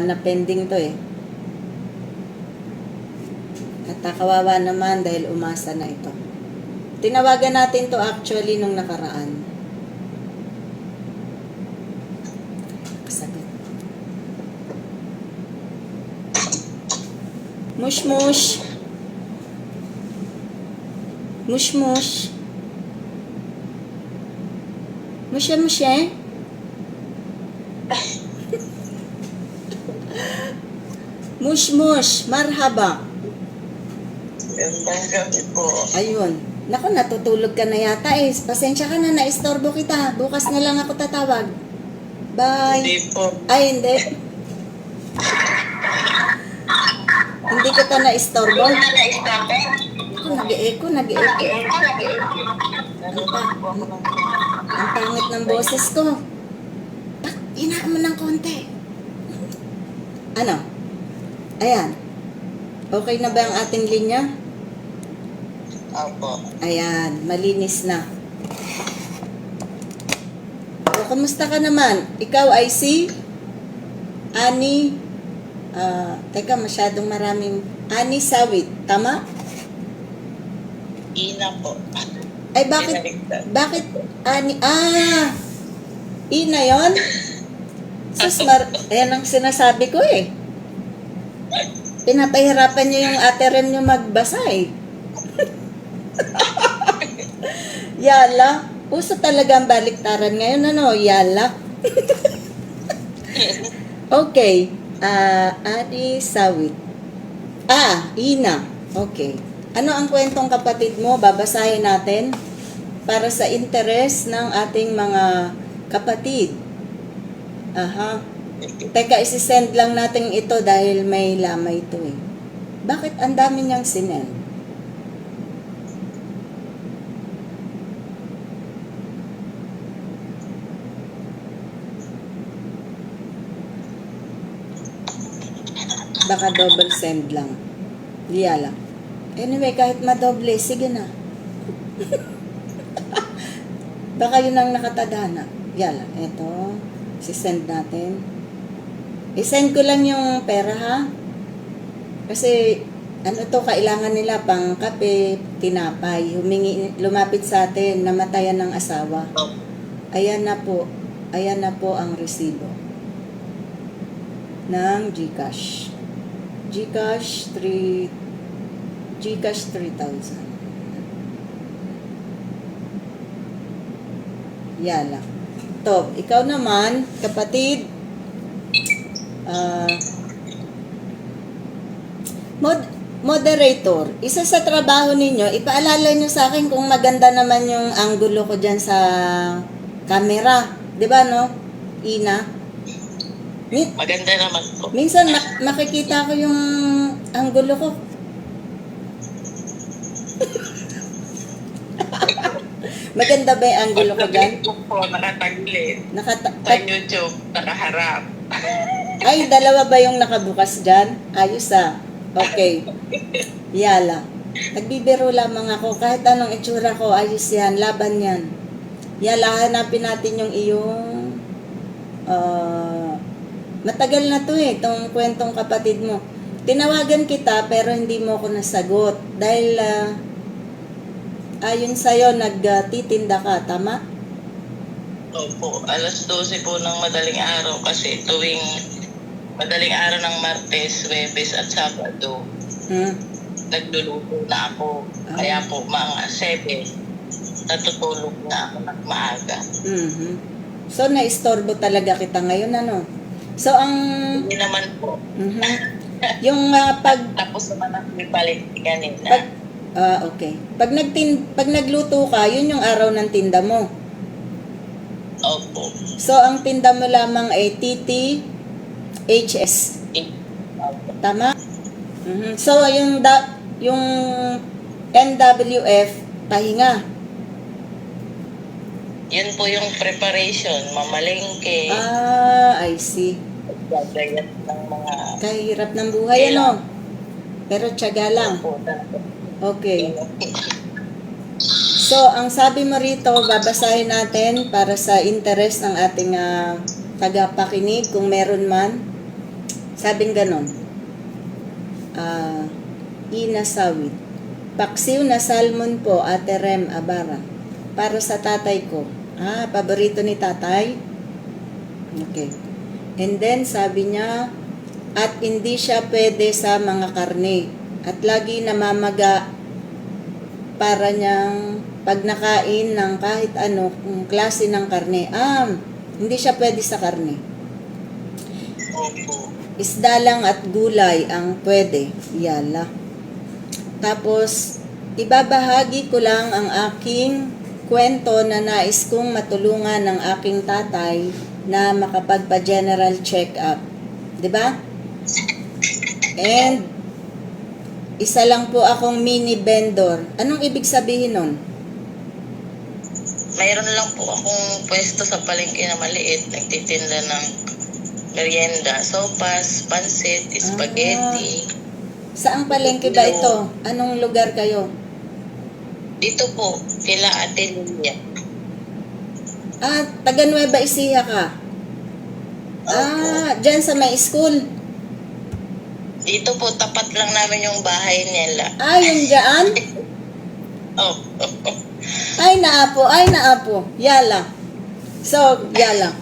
na pending to eh. At kawawa naman dahil umasa na ito. Tinawagan natin to actually nung nakaraan. Kasagot. Mush mush. Mush mush. Musya musya. Mush mush. Marhaba. Gandang gabi po. Ayun. Naku, natutulog ka na yata eh. Pasensya ka na, naistorbo kita. Bukas na lang ako tatawag. Bye. Hindi po. Ay, hindi. Hindi kita naistorbo. Ako, nag-e-echo. Ang pangit ng boses ko. Hinaan mo ng konti. Ano? Ayan. Okay na ba ang ating linya? Opo. Ayan, malinis na. O, kamusta ka naman? Ikaw ay si Ani, teka, masyadong maraming, Ani Sawit, tama? Ina po. Ay, bakit, Ani, Ina yon? Ayan ang sinasabi ko eh. Pinapahirapan niyo yung ate Rem niyo magbasa eh. Yala. Uso talaga ang baliktaran ngayon, ano? Yala. Okay. Adi Sawit. Ina. Okay. Ano ang kwentong kapatid mo? Babasahin natin para sa interes ng ating mga kapatid. Aha. Teka, isi-send lang natin ito dahil may lamay ito eh. Bakit ang dami niyang sinend? Baka double send lang. Yala. Anyway, kahit madoble, sige na. Baka yun ang nakatadhana. Yala, eto. Si-send natin. I-send ko lang yung pera ha. Kasi, ano to, kailangan nila pang kape, tinapay. Lumapit sa atin, namatayan ng asawa. Ayan na po. Ayan na po ang resibo. Ng GCash. GCash 3,000. Yala. Top, ikaw naman, kapatid, moderator, isa sa trabaho ninyo, ipaalala nyo sa akin kung maganda naman yung anggulo ko dyan sa camera. Diba, no? Ina? Maganda naman po. Minsan, makikita ko yung anggulo ko. Maganda ba yung anggulo ko dyan? Po, nakataglit. Sa YouTube, nakaharap. Ay, dalawa ba yung nakabukas dyan? Ayos ah. Okay. Yala. Nagbibiro lamang ako. Kahit anong itsura ko, ayos yan. Laban yan. Yala, hanapin natin yung iyong... matagal na to eh, itong kwentong kapatid mo. Tinawagan kita pero hindi mo ako nasagot. Dahil ayon sa'yo, nagtitinda ka, tama? Opo, alas 12 po ng madaling araw kasi tuwing madaling araw ng Martes, Huwebes at Sabado, nagluluto na ako. Kaya po mga 7, natutulog na ako ng maaga. So, naistorbo talaga kita ngayon, ano? So, ang... Hindi naman po. Yung Tapos naman ang balik kanina. Okay. Pag nagluto ka, yun yung araw ng tinda mo. Opo. So, ang tinda mo lamang ay TTHS. Tama? So, yung NWF, pahinga. Yan po yung preparation, mamalengke. I see. Gagayat ng mga... Kahirap ng buhay, ano? Pero tiyaga lang. Okay. So, ang sabi mo rito, babasahin natin para sa interest ng ating tagapakinig, kung meron man. Sabing ganon. Ina Sawit. Paksiw na salmon po, Ate Rem Abara. Para sa tatay ko. Paborito ni tatay? Okay. And then, sabi niya, at hindi siya pwede sa mga karne. At lagi namamaga para niyang pag nakain ng kahit ano, klase ng karne. Hindi siya pwede sa karne. Opo. Isda lang at gulay ang pwede. Yala. Tapos, ibabahagi ko lang ang aking kwento na nais kong matulungan ng aking tatay na makapagpa-general check-up. 'Di ba? And, isa lang po akong mini vendor. Anong ibig sabihin nun? Mayroon lang po akong pwesto sa palengke na maliit. Nagtitinda ng merienda, sopas, pansit, spaghetti. Saang palengke ba ito? Anong lugar kayo? Dito po, kila Ate Lilia. Taga Nueva Ecija ka? Dyan sa may school? Dito po, tapat lang namin yung bahay nila. Yung dyan? Oh. Ay naapo. Yala. So, yala.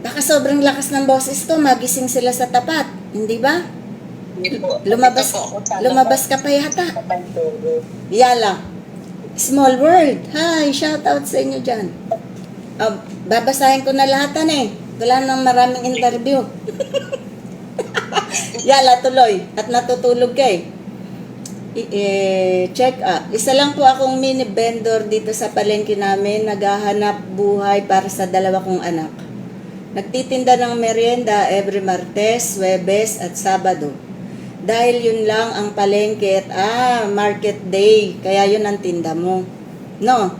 Baka sobrang lakas ng boses ko, magising sila sa tapat. Hindi ba? Lumabas ka pa yata. Yala. Small world. Hi, shout out sa inyo dyan. Babasahin ko na lahatan eh. Wala nang maraming interview. Yala, tuloy. At natutulog ka eh. Check up. Isa lang po akong mini vendor dito sa palengke namin. Naghahanap buhay para sa 2 kong anak. Nagtitinda ng merienda every Martes, Huwebes at Sabado. Dahil yun lang ang palengke at market day. Kaya yun ang tinda mo. No?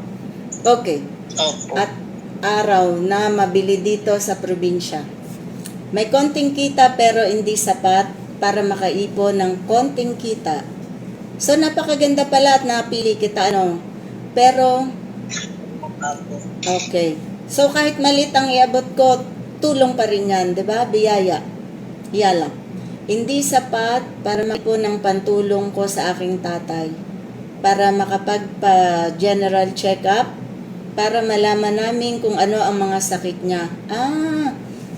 Okay. Opo. At araw na mabili dito sa probinsya. May konting kita pero hindi sapat para makaipon ng konting kita. So napakaganda pala at napili kita Pero okay. So kahit malit ang iabot ko, tulong pa rin yan, 'di ba? Biyaya. Yala. Hindi sapat para maipon ng pantulong ko sa aking tatay. Para makapagpa-general check-up, para malaman namin kung ano ang mga sakit niya.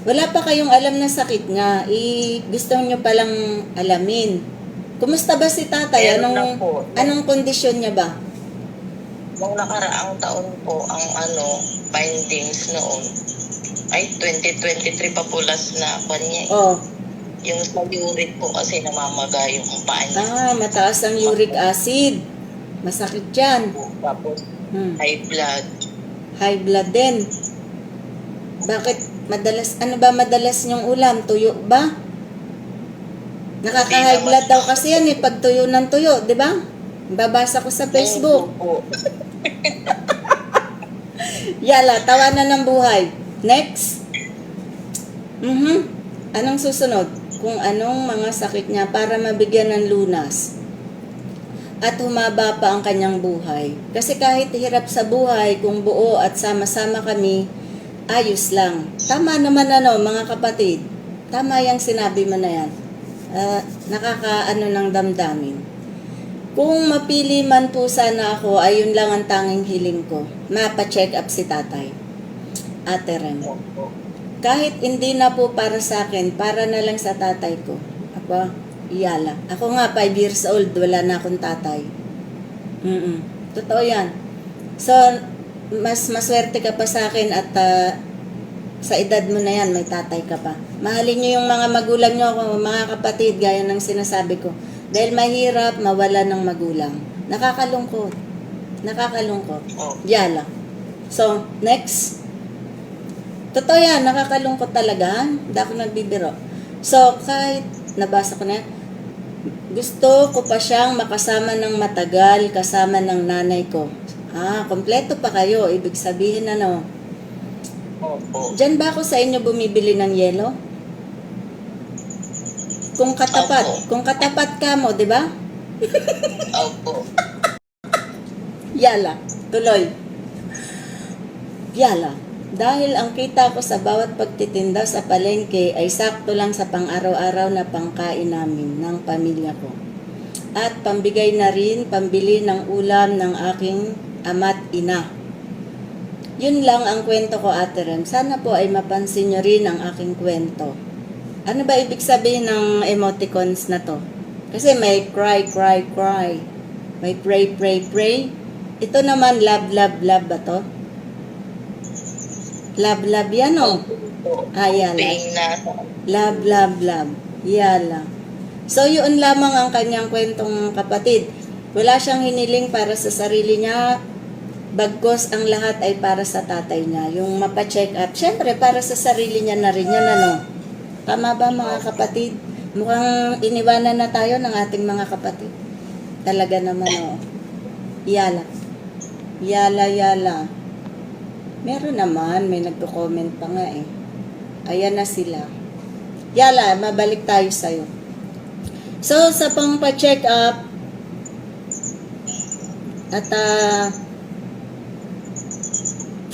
Wala pa kayong alam na sakit niya. Gusto niyo palang alamin. Kumusta ba si tatay? Anong kondisyon niya ba? Nung nakaraang taon po, ang findings noon, ay 2023 pa po last na kanya. Yung sa uric po kasi namamaga yung paa niya. Mataas ang uric acid. Masakit yan. Tapos, high blood. High blood din. Bakit? Madalas niyong ulam? Tuyo ba? Nakaka-high blood daw kasi yan pag tuyo ng tuyo, di ba? Babasa ko sa Facebook. Yala, tawanan ng buhay. Next. Anong susunod? Kung anong mga sakit niya para mabigyan ng lunas at humaba pa ang kanyang buhay. Kasi kahit hirap sa buhay, kung buo at sama-sama kami, ayos lang. Tama naman mga kapatid. Tama yung sinabi mo na yan. Nakakaano ng damdamin. Kung mapili man po sana ako, ayun lang ang tanging hiling ko. Mapa-check up si tatay. Ate Rem. Kahit hindi na po para sa akin, para na lang sa tatay ko. Iyala. Ako nga, 5 years old, wala na akong tatay. Totoo yan. So, mas maswerte ka pa sa akin at sa edad mo na yan, may tatay ka pa. Mahalin nyo yung mga magulang nyo, mga kapatid, gaya ng sinasabi ko. Dahil mahirap mawala ng magulang. Nakakalungkot. Yala. So, next. Totoo yan, nakakalungkot talaga. Hindi ako nagbibiro. So, kahit nabasa ko na, gusto ko pa siyang makasama ng matagal kasama ng nanay ko. Kompleto pa kayo. Ibig sabihin Opo. Diyan ba ako sa inyo bumibili ng yelo? Kung katapat ka mo, di ba? Opo. Yala, tuloy. Yala. Dahil ang kita ko sa bawat pagtitinda sa palengke ay sakto lang sa pang-araw-araw na pangkain namin ng pamilya ko. At pambigay na rin, pambili ng ulam ng aking ama't ina. Yun lang ang kwento ko, Ate Rem. Sana po ay mapansin nyo rin ang aking kwento. Ano ba ibig sabihin ng emoticons na to? Kasi may cry, cry, cry. May pray, pray, pray. Ito naman, love, love, love ba to? Love, love yan o? Yala. Ping na Love, love, love. Yala. So, yun lamang ang kanyang kwentong kapatid. Wala siyang hiniling para sa sarili niya. Bagkos ang lahat ay para sa tatay niya. Yung mapacheck up. Siyempre, para sa sarili niya na rin yan, ano? Tama ba mga kapatid? Mukhang iniwanan na tayo ng ating mga kapatid. Talaga naman, o. Yala. Yala, yala. Meron naman, may nagko-comment pa nga eh. Ayan na sila. Yala, mabalik tayo sa'yo. So, sa pang-pa-check up, at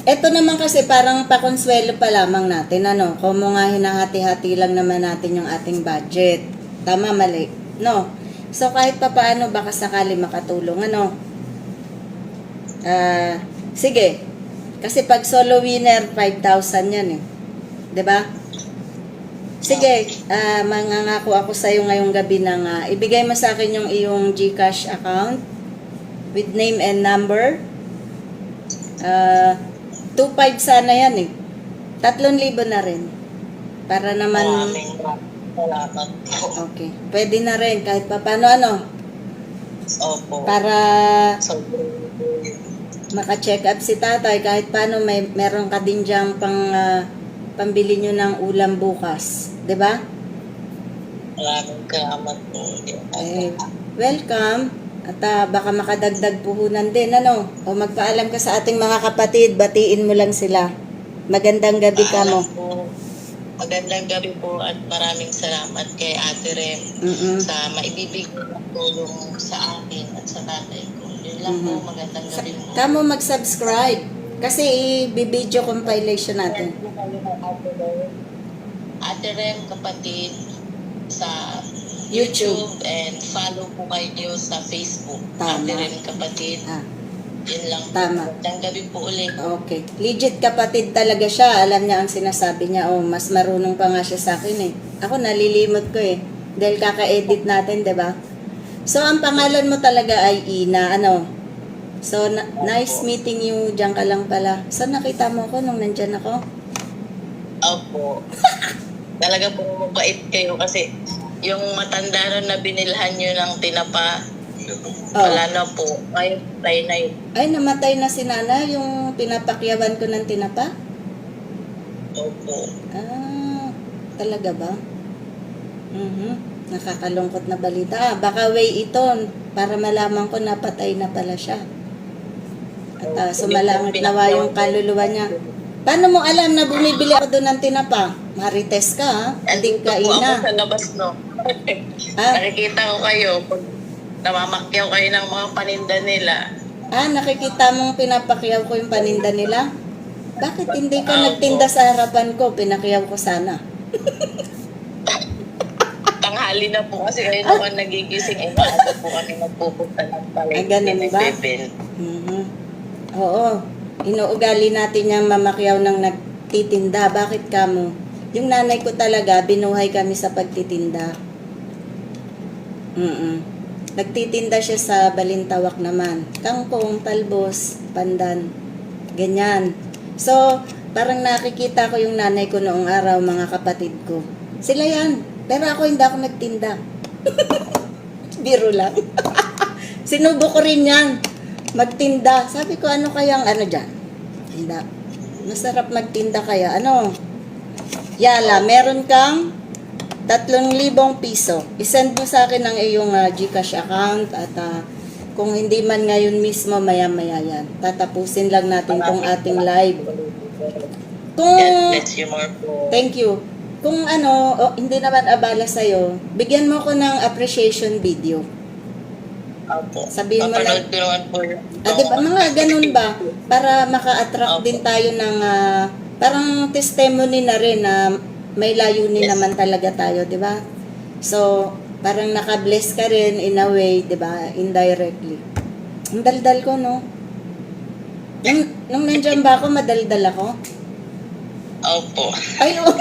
eto naman kasi parang pakonsuelo pa lamang natin, ano? Kung nga hinahati-hati lang naman natin yung ating budget. Tama, mali? No? So, kahit pa paano, baka sakali makatulong, ano? Sige. Kasi pag solo winner, 5,000 yan eh. 'Di ba? Sige, mangangako ako sa iyo ngayong gabi na ibigay mo sa akin yung iyong GCash account with name and number. 2,500 sana yan eh. 3,000 na rin. Para naman... maraming salamat po. Okay. Pwede na rin kahit pa paano, ano? Opo. Para So, maka-check up si tatay kahit paano meron ka din diyang pambili nyo ng ulam bukas. 'Di ba? maraming salamat po. Welcome. At baka makadagdag puhunan din, ano? O magpaalam ka sa ating mga kapatid, batiin mo lang sila. Magandang gabi ka mo. Magandang gabi po at maraming salamat kay Ate Rem sa maibibigay ng tulong sa akin at sa tatay ko. Yun lang po, magandang gabi po. Kamo mag-subscribe kasi i-video compilation natin. Ate Rem, kapatid, sa YouTube. YouTube and follow po kayo sa Facebook. Tama. Ate Rem, kapatid. Yun lang. Tama. Magandang gabi po ulit. Okay. Legit kapatid talaga siya. Alam niya ang sinasabi niya. Oh, mas marunong pa nga siya sa akin eh. Ako nalilimot ko eh. Dahil kaka-edit natin, 'di ba? So, ang pangalan mo talaga ay Ina, ano? So, nice meeting you. Diyan ka lang pala. So, nakita mo ko nung nandyan ako? Opo. Talaga po mabait kayo kasi yung matanda ron na binilhan nyo ng tinapa, wala na po. Ngayon, tayo na yun. Ay, namatay na si Nana yung pinapakyawan ko ng tinapa? Opo. Talaga ba? Nakakalungkot na balita. Baka way ito para malaman ko napatay na pala siya. At sumalangit nawa yung kaluluwa niya. Paano mo alam na bumibili ako doon ng tinapa? Marites ka, ha? Hindi ka Andito po ina. ako sa labas, no? Nakikita ko kayo pag namamakyaw kayo ng mga paninda nila. Nakikita mong pinapakyaw ko yung paninda nila? Bakit hindi ka nagtinda sa harapan ko? Pinakyaw ko sana. Tanghali na po kasi kayo naman nagigising. Maaga po kami magpupunta ng palengke. Ganun ba? Oo. Inuugali natin yung mamakyaw ng nagtitinda. Bakit kamo? Yung nanay ko talaga, binuhay kami sa pagtitinda. Nagtitinda siya sa Balintawak naman. Kangkong, talbos, pandan. Ganyan. So, parang nakikita ko yung nanay ko noong araw, mga kapatid ko. Sila yan. Pero ako hindi ako nagtinda. Biro lang. Sinubo ko rin yan. Magtinda. Sabi ko, ano kayang ano dyan? Tinda. Masarap magtinda kaya. Ano? Yala, meron kang 3,000 piso. I-send mo sa akin ang iyong GCash account at kung hindi man ngayon mismo, maya-maya yan. Tatapusin lang natin tong ating live. Kung, thank you. Kung ano, hindi naman abala sa'yo, bigyan mo ko ng appreciation video. Sabihin mo lang. Papanood ko naman po yun. Diba, mga ganun ba? Para maka-attract din tayo ng parang testimony na rin na may layunin Yes. naman talaga tayo, di ba? So, parang naka-bless ka rin in a way, di ba? Indirectly. Ang daldal ko, no? Nung nandiyan ba ako, madaldal ako? Opo. Ay, oh.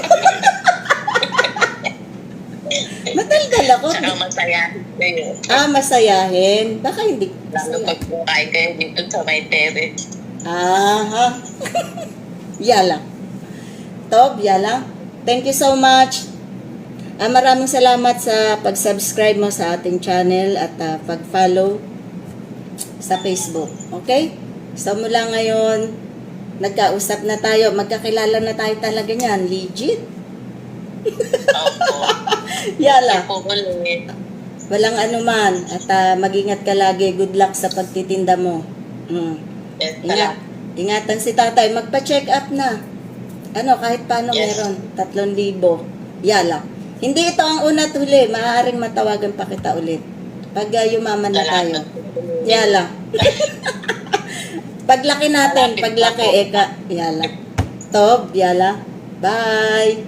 Madaldal ako. Tsaka masaya kayo. Masayahin. Baka hindi. Lalo pag kumain kayo dito sa may terrace. Ha? Yala. Tob, yala. Thank you so much. Maraming salamat sa pag-subscribe mo sa ating channel at pag-follow sa Facebook. Okay? So mula ngayon, nagkausap na tayo. Magkakilala na tayo talaga niyan. Legit. Opo. Yala. Opo ulit. Walang anuman. At mag-ingat ka lagi. Good luck sa pagtitinda mo. Yes, Ingatan si tatay. Magpa-check up na. Kahit paano Yes. meron. 3,000. Yala. Hindi ito ang una at huli. Maaaring matawagan pa kita ulit. Pag yumaman na tayo. Yala. Paglaki natin. Paglaki, eka. Yala. Tob, yala. Bye.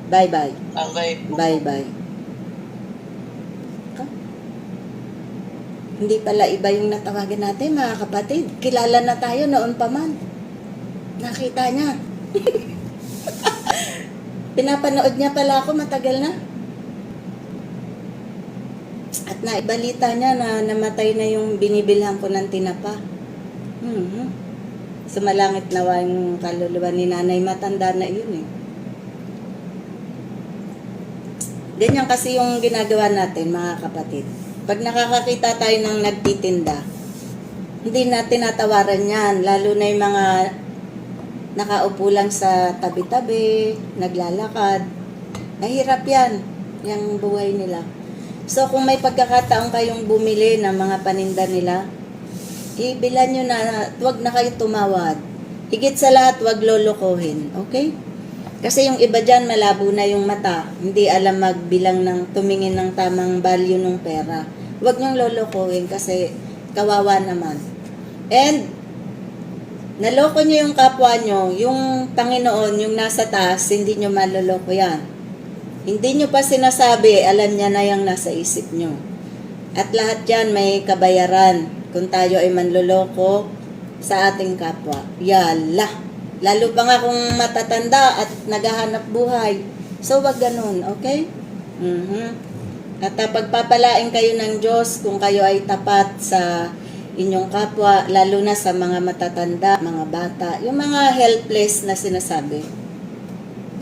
Bye-bye. Bye-bye. Bye-bye. Hindi pala iba yung natawagan natin, mga kapatid. Kilala na tayo noon pa man. Nakita niya. Pinapanood niya pala ako, matagal na. At naibalita niya na namatay na yung binibilhan ko ng tinapa. Sumalangit nawa yung kaluluwa ni nanay. Matanda na yun eh. Ganyan kasi yung ginagawa natin, mga kapatid. Pag nakakakita tayo ng nagtitinda, hindi natin natawaran yan. Lalo na yung mga nakaupo lang sa tabi-tabi, naglalakad. Mahirap yan, yung buhay nila. So, kung may pagkakataon kayong bumili ng mga paninda nila, ibilan nyo na, huwag na kayo tumawad. Higit sa lahat, huwag lolokohin. Okay? Kasi yung iba dyan, malabo na yung mata. Hindi alam magbilang ng, tumingin ng tamang value ng pera. Huwag niyong lolokohin kasi kawawa naman. And, naloko niyo yung kapwa niyo, yung Panginoon, yung nasa taas, hindi niyo maloloko yan. Hindi niyo pa sinasabi, alam niya na yung nasa isip niyo. At lahat yan may kabayaran kung tayo ay manloloko sa ating kapwa. Yala! Lalo pa nga kung matatanda at naghahanap buhay. So, wag ganun, okay? At pagpapalain kayo ng Diyos kung kayo ay tapat sa inyong kapwa, lalo na sa mga matatanda, mga bata, yung mga helpless na sinasabi.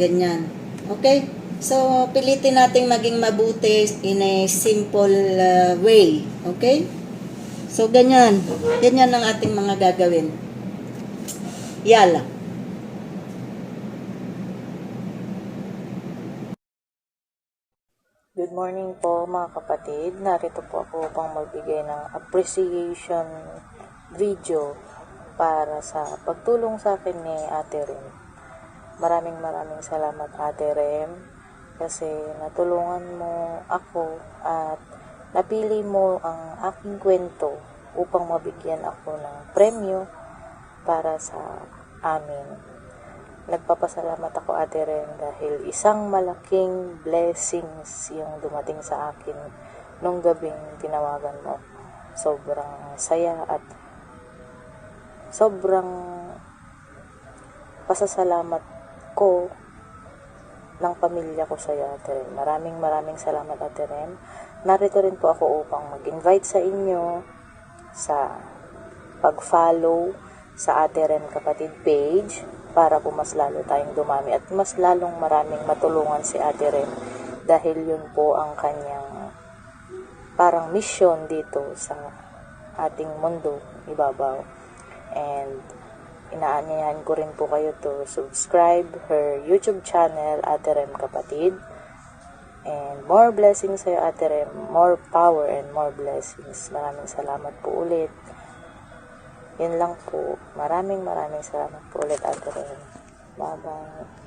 Ganyan. Okay? So, pilitin nating maging mabuti in a simple way. Okay? So, ganyan. Ganyan ang ating mga gagawin. Yala. Good morning po mga kapatid. Narito po ako upang magbigay ng appreciation video para sa pagtulong sa akin ni Ate Rem. Maraming salamat Ate Rem kasi natulungan mo ako at napili mo ang aking kwento upang mabigyan ako ng premyo para sa amin. Nagpapasalamat ako Ate Ren dahil isang malaking blessings yung dumating sa akin nung gabing tinawagan mo. Sobrang saya at sobrang pasasalamat ko ng pamilya ko sa iyo Ate Ren. Maraming salamat Ate Ren. Narito rin po ako upang mag-invite sa inyo sa pag-follow sa Ate Ren Kapatid page para po mas lalo tayong dumami at mas lalong maraming matulungan si Ate Rem dahil yun po ang kanyang parang mission dito sa ating mundo ibabaw. And inaanyayahan ko rin po kayo to subscribe her YouTube channel Ate Rem Kapatid. And more blessings sa'yo Ate Rem, more power and more blessings. Maraming salamat po ulit. Yun lang po. Maraming salamat po ulit Ate Ren. Bye-bye.